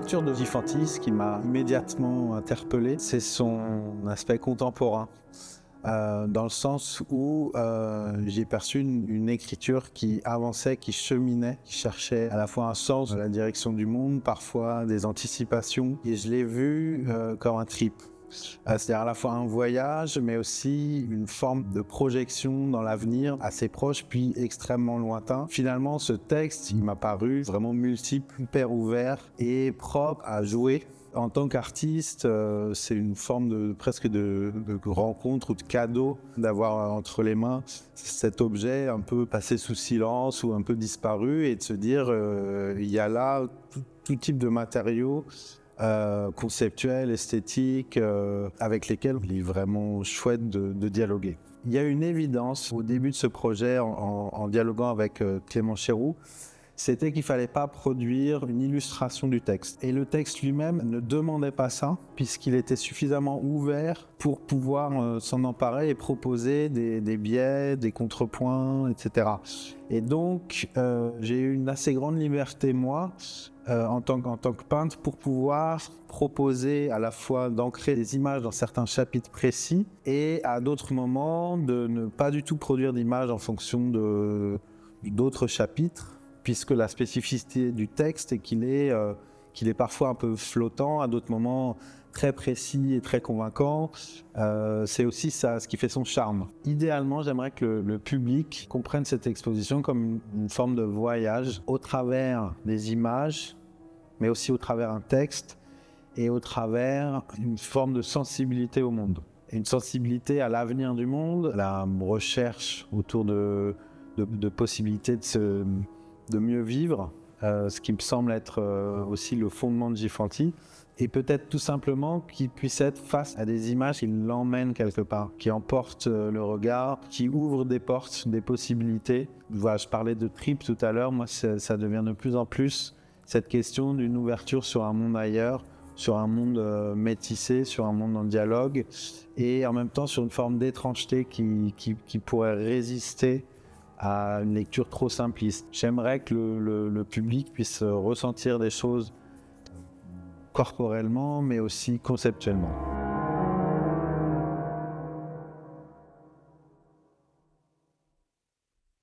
lecture de Gifanti, ce qui m'a immédiatement interpellé, c'est son aspect contemporain. Dans le sens où j'ai perçu une écriture qui avançait, qui cheminait, qui cherchait à la fois un sens de la direction du monde, parfois des anticipations. Et je l'ai vu comme un trip. C'est-à-dire à la fois un voyage, mais aussi une forme de projection dans l'avenir assez proche, puis extrêmement lointain. Finalement, ce texte, il m'a paru vraiment multiple, hyper ouvert et propre à jouer. En tant qu'artiste, c'est une forme presque de rencontre ou de cadeau d'avoir entre les mains cet objet un peu passé sous silence ou un peu disparu et de se dire il y a là tout type de matériaux conceptuels, esthétiques, avec lesquels il est vraiment chouette de dialoguer. Il y a une évidence au début de ce projet en dialoguant avec Clément Chéroux, c'était qu'il ne fallait pas produire une illustration du texte. Et le texte lui-même ne demandait pas ça, puisqu'il était suffisamment ouvert pour pouvoir s'en emparer et proposer des biais, des contrepoints, etc. Et donc, j'ai eu une assez grande liberté, moi, en tant que peintre, pour pouvoir proposer à la fois d'ancrer des images dans certains chapitres précis et à d'autres moments de ne pas du tout produire d'images en fonction d'autres chapitres, puisque la spécificité du texte est qu'il est parfois un peu flottant, à d'autres moments très précis et très convaincant. C'est aussi ça, ce qui fait son charme. Idéalement, j'aimerais que le public comprenne cette exposition comme une forme de voyage au travers des images, mais aussi au travers un texte et au travers une forme de sensibilité au monde. Une sensibilité à l'avenir du monde, la recherche autour de possibilités de mieux vivre, ce qui me semble être aussi le fondement de Gifanti, et peut-être tout simplement qu'il puisse être face à des images qui l'emmènent quelque part, qui emportent le regard, qui ouvrent des portes, des possibilités. Voilà, je parlais de trip tout à l'heure, moi ça devient de plus en plus cette question d'une ouverture sur un monde ailleurs, sur un monde métissé, sur un monde en dialogue, et en même temps sur une forme d'étrangeté qui pourrait résister à une lecture trop simpliste. J'aimerais que le public puisse ressentir des choses corporellement, mais aussi conceptuellement.